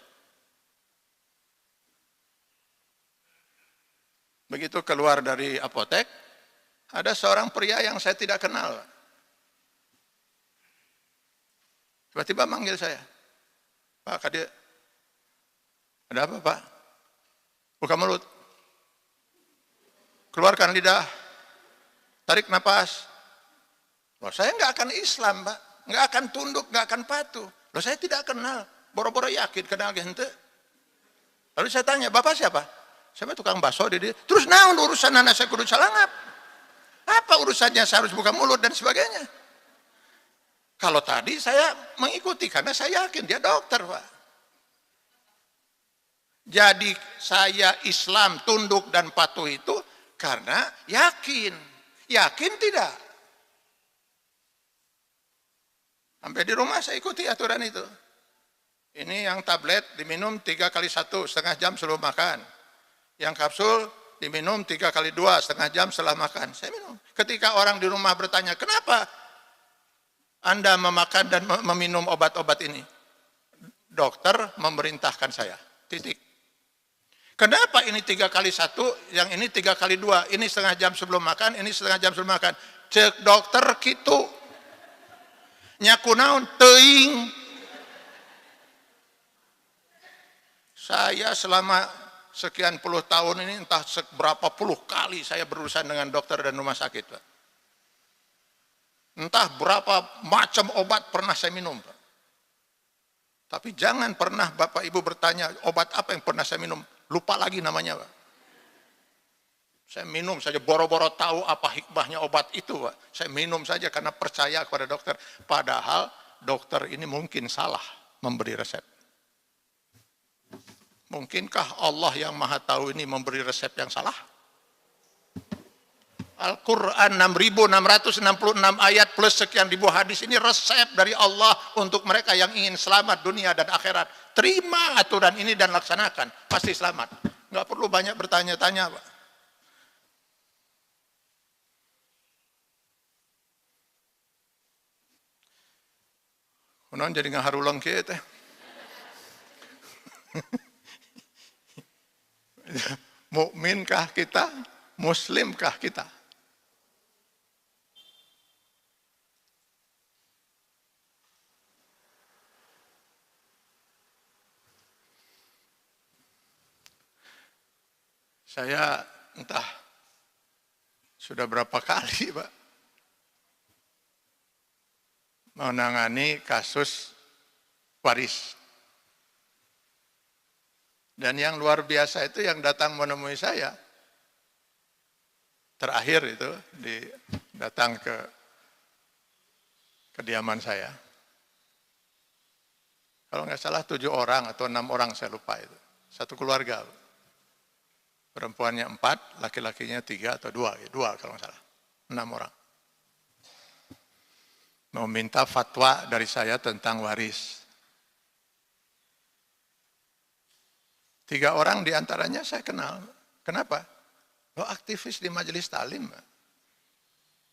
Begitu keluar dari apotek, ada seorang pria yang saya tidak kenal. Tiba-tiba manggil saya. Pak Kadir, ada apa, Pak? Buka mulut. Keluarkan lidah. Tarik napas. Loh, saya nggak akan Islam, Pak. Nggak akan tunduk, nggak akan patuh. Loh, saya tidak kenal. Boro-boro yakin kenal gente. Lalu saya tanya, Bapak siapa? Saya tukang bakso di dia. Terus naon urusan anak saya kudu calangap? Apa urusannya saya harus buka mulut dan sebagainya? Kalau tadi saya mengikuti karena saya yakin dia dokter, Pak. Jadi saya Islam tunduk dan patuh itu karena yakin. Yakin tidak? Sampai di rumah saya ikuti aturan itu. Ini yang tablet diminum 3 kali 1 setengah jam sebelum makan. Yang kapsul diminum 3 kali 2 setengah jam setelah makan. Saya minum. Ketika orang di rumah bertanya, kenapa Anda memakan dan meminum obat-obat ini? Dokter memerintahkan saya. Titik. Kenapa ini 3 kali 1, yang ini 3 kali 2, ini setengah jam sebelum makan, ini setengah jam sebelum makan. Cek dokter gitu. Nyakunaun teuing. Saya selama sekian puluh tahun ini entah seberapa puluh kali saya berurusan dengan dokter dan rumah sakit, Pak. Entah berapa macam obat pernah saya minum, Pak. Tapi jangan pernah Bapak Ibu bertanya obat apa yang pernah saya minum. Lupa lagi namanya, Pak. Saya minum saja, boro-boro tahu apa hikmahnya obat itu, Pak. Saya minum saja karena percaya kepada dokter. Padahal dokter ini mungkin salah memberi resep. Mungkinkah Allah yang maha tahu ini memberi resep yang salah? Al-Quran 6.666 ayat plus sekian ribu hadis ini resep dari Allah untuk mereka yang ingin selamat dunia dan akhirat. Terima aturan ini dan laksanakan, pasti selamat. Nggak perlu banyak bertanya-tanya, Pak. Kunaon jadi ngaharulang kieu teh. Mukminkah kita? Muslimkah kita? Saya entah sudah berapa kali, Pak, menangani kasus waris. Dan yang luar biasa itu yang datang menemui saya, terakhir itu datang ke kediaman saya. Kalau nggak salah 7 orang atau 6 orang, saya lupa itu. Satu keluarga. Perempuannya 4, laki-lakinya 3 atau 2 kalau nggak salah. 6 orang. Mau minta fatwa dari saya tentang waris. 3 orang diantaranya saya kenal. Kenapa? Lo aktivis di majelis taklim.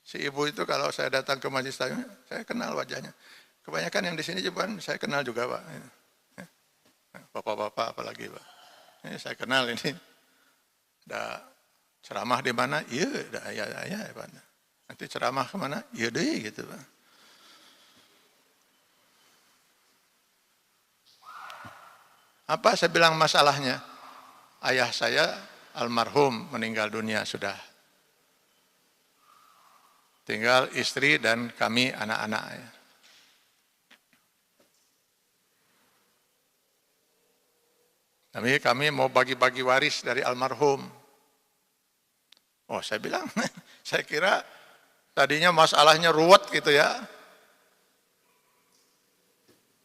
Si ibu itu kalau saya datang ke majelis taklim, saya kenal wajahnya. Kebanyakan yang di sini juga saya kenal juga, Pak. Bapak-bapak apalagi, Pak. Ini saya kenal ini. Ada ceramah di mana? Iya, ada ayah, Pak. Nanti ceramah kemana? Iya deh, gitu, Pak. Apa saya bilang masalahnya? Ayah saya almarhum meninggal dunia sudah. Tinggal istri dan kami anak-anak. Tapi kami mau bagi-bagi waris dari almarhum. Oh, saya bilang, saya kira tadinya masalahnya ruwet gitu ya.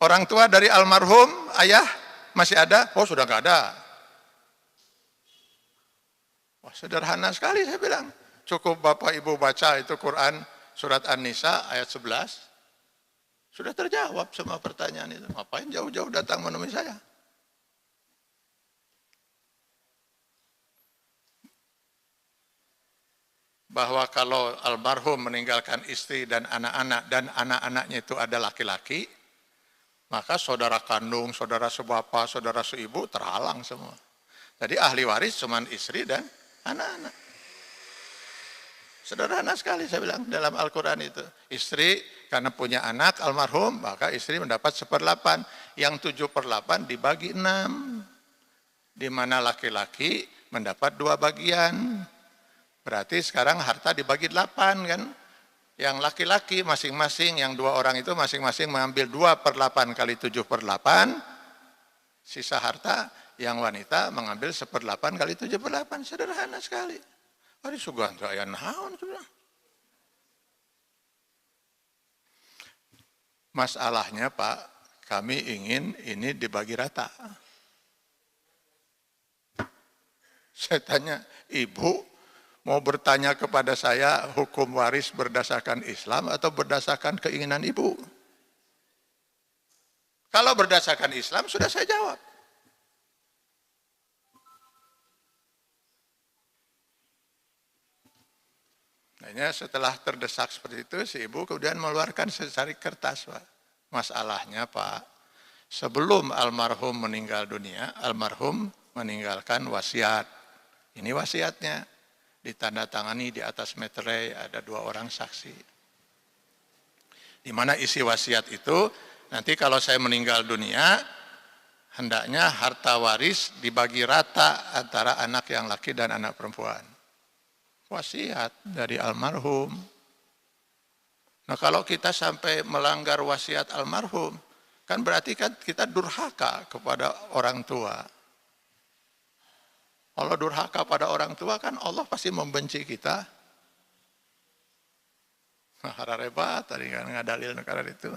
Orang tua dari almarhum, ayah masih ada? Oh, sudah nggak ada. Oh, sederhana sekali saya bilang. Cukup Bapak Ibu baca itu Quran surat An-Nisa ayat 11. Sudah terjawab semua pertanyaan itu. Ngapain jauh-jauh datang menemui saya? Bahwa kalau almarhum meninggalkan istri dan anak-anaknya itu ada laki-laki, maka saudara kandung, saudara sebapa, saudara seibu terhalang semua. Jadi ahli waris cuma istri dan anak-anak. Sederhana sekali saya bilang dalam Al-Quran itu. Istri karena punya anak almarhum, maka istri mendapat 1/8. Yang 7/8 dibagi 6. Di mana laki-laki mendapat 2 bagian. Berarti sekarang harta dibagi 8 kan. Yang laki-laki masing-masing, yang 2 orang itu masing-masing mengambil 2/8 kali 7/8. Sisa harta yang wanita mengambil 1/8 kali 7/8. Sederhana sekali. Ari suganto aya naon sudah. Masalahnya Pak, kami ingin ini dibagi rata. Saya tanya, Ibu mau bertanya kepada saya hukum waris berdasarkan Islam atau berdasarkan keinginan Ibu? Kalau berdasarkan Islam sudah saya jawab. Nah, setelah terdesak seperti itu, si ibu kemudian mengeluarkan secari kertas, Pak. Masalahnya, Pak, sebelum almarhum meninggal dunia, almarhum meninggalkan wasiat. Ini wasiatnya, ditandatangani di atas meterai, ada 2 orang saksi. Di mana isi wasiat itu, nanti kalau saya meninggal dunia, hendaknya harta waris dibagi rata antara anak yang laki dan anak perempuan. Wasiat dari almarhum. Nah kalau kita sampai melanggar wasiat almarhum, kan berarti kan kita durhaka kepada orang tua. Kalau durhaka pada orang tua kan Allah pasti membenci kita. Hararebat tadi kan ngadalil negara itu.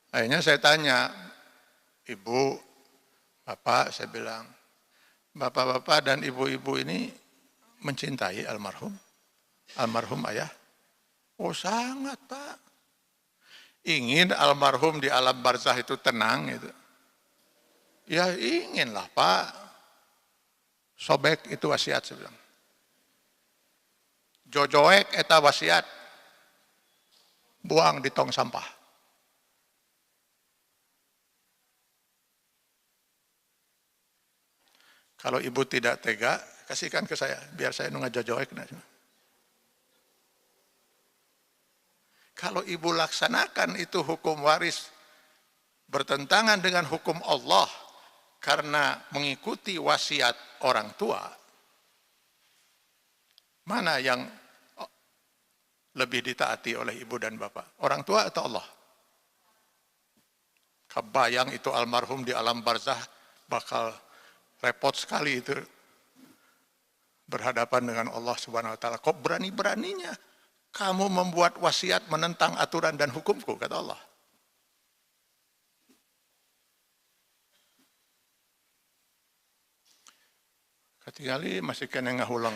Akhirnya saya tanya, Ibu, Bapak, saya bilang, Bapak-bapak dan ibu-ibu ini mencintai almarhum ayah? Oh sangat Pak. Ingin almarhum di alam barzah itu tenang gitu. Ya inginlah Pak. Sobek itu wasiat saya bilang. jojoek eta wasiat, buang di tong sampah. Kalau ibu tidak tega, kasihkan ke saya, biar saya nunggah jojoek. Kalau ibu laksanakan itu hukum waris bertentangan dengan hukum Allah karena mengikuti wasiat orang tua, mana yang lebih ditaati oleh ibu dan bapak? Orang tua atau Allah? Kebayang itu almarhum di alam barzah bakal repot sekali itu berhadapan dengan Allah Subhanahu wa taala. Kok berani-beraninya kamu membuat wasiat menentang aturan dan hukumku, kata Allah. Ketinggali masih kena ngahulang.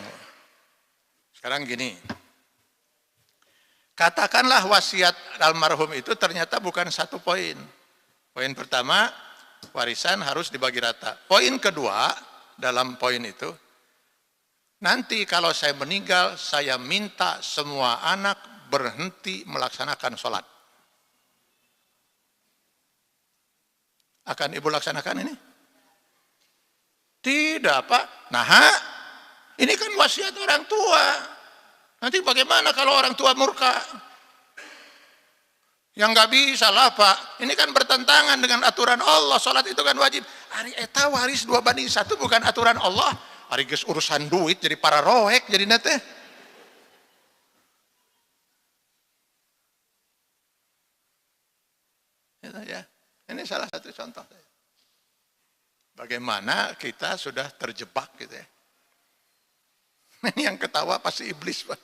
Sekarang gini, katakanlah wasiat almarhum itu ternyata bukan satu poin. Poin pertama, warisan harus dibagi rata. Poin kedua dalam poin itu, nanti kalau saya meninggal, saya minta semua anak berhenti melaksanakan sholat. Akan ibu laksanakan ini? Tidak, Pak. Nah, ini kan wasiat orang tua. Nanti bagaimana kalau orang tua murka? Yang nggak bisa lah, Pak. Ini kan bertentangan dengan aturan Allah. Sholat itu kan wajib. Ari eta waris 2:1 bukan aturan Allah. Ari geus urusan duit jadi para roek jadi nate. Ya. Ini salah satu contoh. Bagaimana kita sudah terjebak gitu ya. Ini yang ketawa pasti iblis, Pak.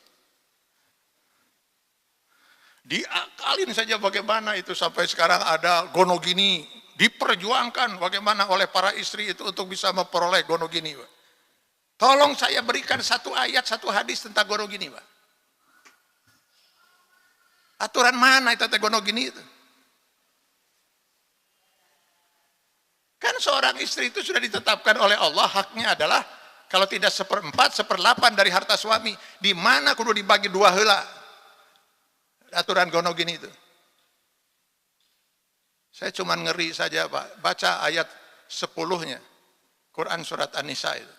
Diakalin saja bagaimana itu sampai sekarang ada gonogini, diperjuangkan bagaimana oleh para istri itu untuk bisa memperoleh gonogini, Pak. Tolong saya berikan satu ayat, satu hadis tentang gonogini, Pak. Aturan mana itu gonogini itu? Kan seorang istri itu sudah ditetapkan oleh Allah, haknya adalah kalau tidak 1/4, 1/8 dari harta suami. Di mana kudu dibagi 2 heula. Aturan gonogini itu. Saya cuma ngeri saja, Pak. Baca ayat 10-nya. Quran surat An-Nisa itu.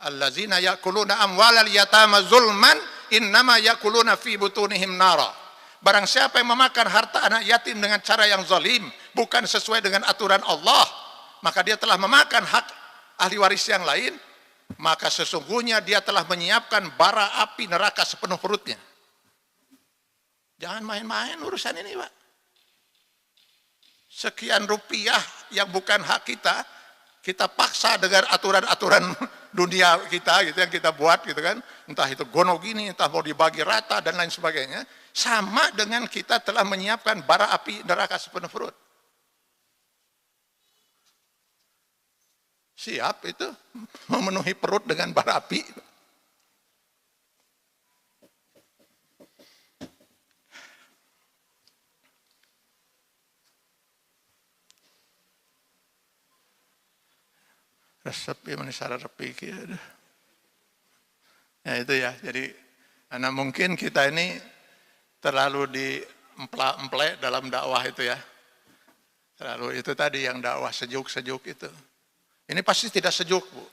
Allazina yakuluna amwalal yatama zulman innama yakuluna fi butunihim nara. Barang siapa yang memakan harta anak yatim dengan cara yang zalim, bukan sesuai dengan aturan Allah, maka dia telah memakan hak ahli waris yang lain, maka sesungguhnya dia telah menyiapkan bara api neraka sepenuh perutnya. Jangan main-main urusan ini, Pak. Sekian rupiah yang bukan hak kita, kita paksa dengan aturan-aturan dunia kita gitu yang kita buat gitu kan, entah itu gonogini, entah mau dibagi rata dan lain sebagainya, sama dengan kita telah menyiapkan bara api neraka sepenuh perut. Siap itu memenuhi perut dengan bara api. Resepi menisara repi gitu. Ya itu ya, jadi karena mungkin kita ini terlalu diemplak-emplek dalam dakwah itu ya. Terlalu itu tadi yang dakwah sejuk-sejuk itu. Ini pasti tidak sejuk, Bu.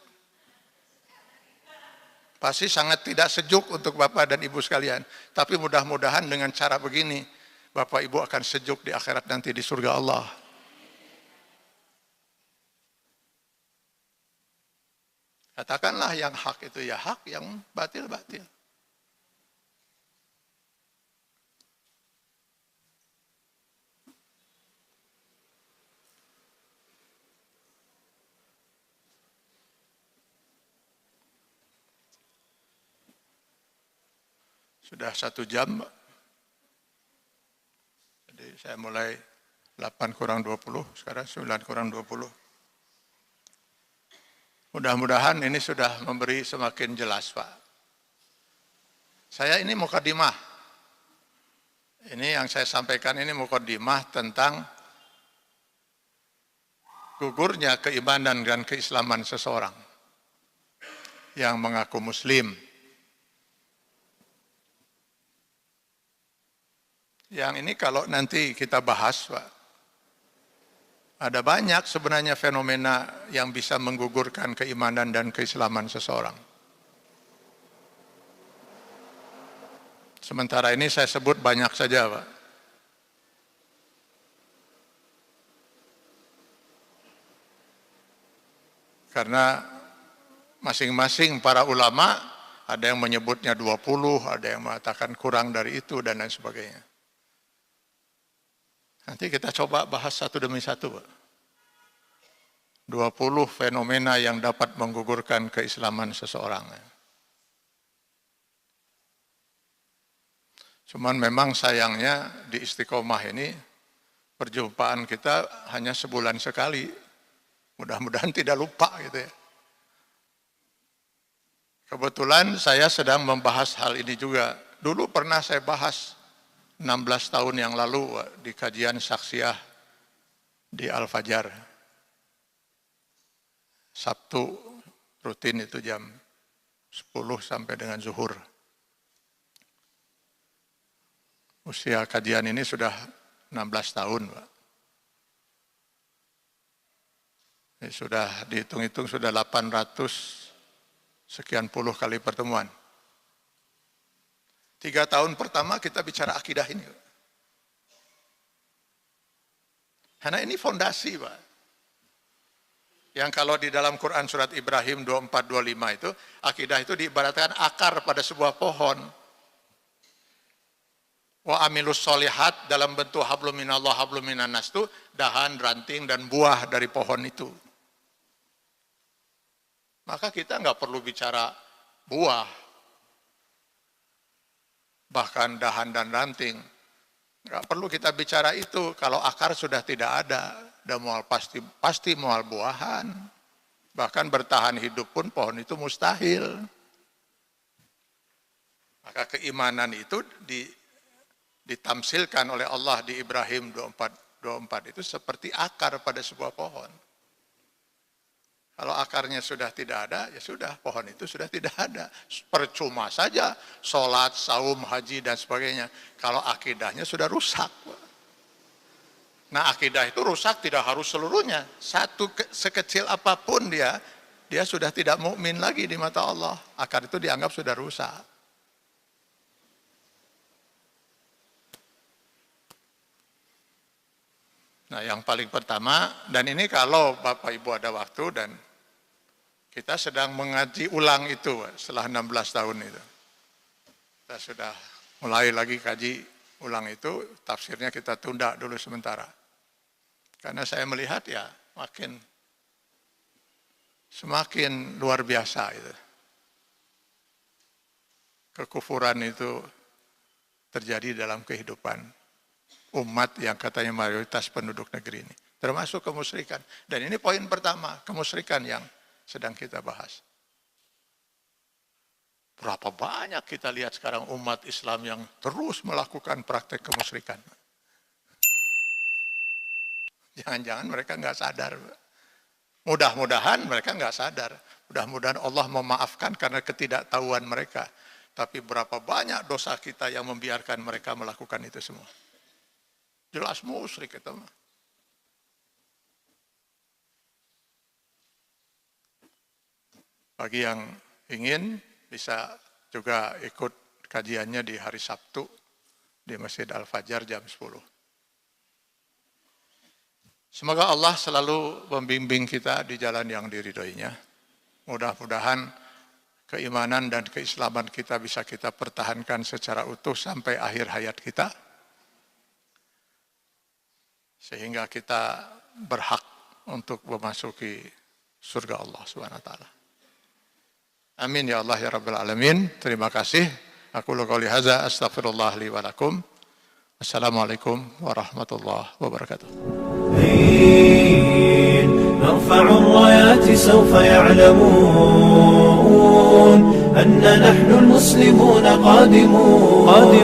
Pasti sangat tidak sejuk untuk Bapak dan Ibu sekalian. Tapi mudah-mudahan dengan cara begini, Bapak Ibu akan sejuk di akhirat nanti di surga Allah. Katakanlah yang hak itu ya hak, yang batil batil. Sudah 1 jam. Jadi saya mulai 8:20, sekarang 9:20. Mudah-mudahan ini sudah memberi semakin jelas, Pak. Saya ini mukadimah. Ini yang saya sampaikan ini mukadimah tentang gugurnya keimanan dan keislaman seseorang yang mengaku muslim. Yang ini kalau nanti kita bahas, Pak, ada banyak sebenarnya fenomena yang bisa menggugurkan keimanan dan keislaman seseorang. Sementara ini saya sebut banyak saja, Pak. Karena masing-masing para ulama ada yang menyebutnya 20, ada yang mengatakan kurang dari itu dan lain sebagainya. Nanti kita coba bahas satu demi satu, Pak. 20 fenomena yang dapat menggugurkan keislaman seseorang. Cuman memang sayangnya di Istiqomah ini perjumpaan kita hanya sebulan sekali. Mudah-mudahan tidak lupa gitu ya. Kebetulan saya sedang membahas hal ini juga. Dulu pernah saya bahas 16 tahun yang lalu di kajian saksiyah di Al-Fajar. Sabtu rutin itu jam 10 sampai dengan zuhur. Usia kajian ini sudah 16 tahun, Pak. Sudah dihitung-hitung sudah 800 sekian puluh kali pertemuan. 3 tahun pertama kita bicara akidah ini. Karena ini fondasi, Pak. Yang kalau di dalam Quran surat Ibrahim 24-25 itu, akidah itu diibaratkan akar pada sebuah pohon. Wa amilus solihat dalam bentuk hablum minallah hablum minannas itu dahan, ranting, dan buah dari pohon itu. Maka kita nggak perlu bicara buah, bahkan dahan dan ranting. Nggak perlu kita bicara itu kalau akar sudah tidak ada. Dan mual pasti mual buahan. Bahkan bertahan hidup pun pohon itu mustahil. Maka keimanan itu ditamsilkan oleh Allah di Ibrahim 24 itu seperti akar pada sebuah pohon. Kalau akarnya sudah tidak ada, ya sudah, pohon itu sudah tidak ada. Percuma saja, sholat, saum, haji, dan sebagainya. Kalau akidahnya sudah rusak. Nah, akidah itu rusak tidak harus seluruhnya. Satu sekecil apapun dia sudah tidak mukmin lagi di mata Allah. Akar itu dianggap sudah rusak. Nah, yang paling pertama, dan ini kalau Bapak Ibu ada waktu dan kita sedang mengaji ulang itu setelah 16 tahun itu. Kita sudah mulai lagi kaji ulang itu, tafsirnya kita tunda dulu sementara. Karena saya melihat ya semakin luar biasa itu. Kekufuran itu terjadi dalam kehidupan umat yang katanya mayoritas penduduk negeri ini. Termasuk kemusyrikan. Dan ini poin pertama, kemusyrikan yang sedang kita bahas. Berapa banyak kita lihat sekarang umat Islam yang terus melakukan praktek kemusyrikan. Jangan-jangan mereka nggak sadar. Mudah-mudahan mereka nggak sadar. Mudah-mudahan Allah memaafkan karena ketidaktahuan mereka. Tapi berapa banyak dosa kita yang membiarkan mereka melakukan itu semua. Jelas musyrik itu mah. Bagi yang ingin bisa juga ikut kajiannya di hari Sabtu di Masjid Al-Fajar jam 10. Semoga Allah selalu membimbing kita di jalan yang diridhoinya. Mudah-mudahan keimanan dan keislaman kita bisa kita pertahankan secara utuh sampai akhir hayat kita. Sehingga kita berhak untuk memasuki surga Allah SWT. Amin ya Allah ya Rabbal Alamin. Terima kasih. Aku qouli hadza astaghfirullah li wa lakum. Assalamualaikum warahmatullahi wabarakatuh. نرفع الرايات سوف يعلمون أن نحن المسلمون قادمون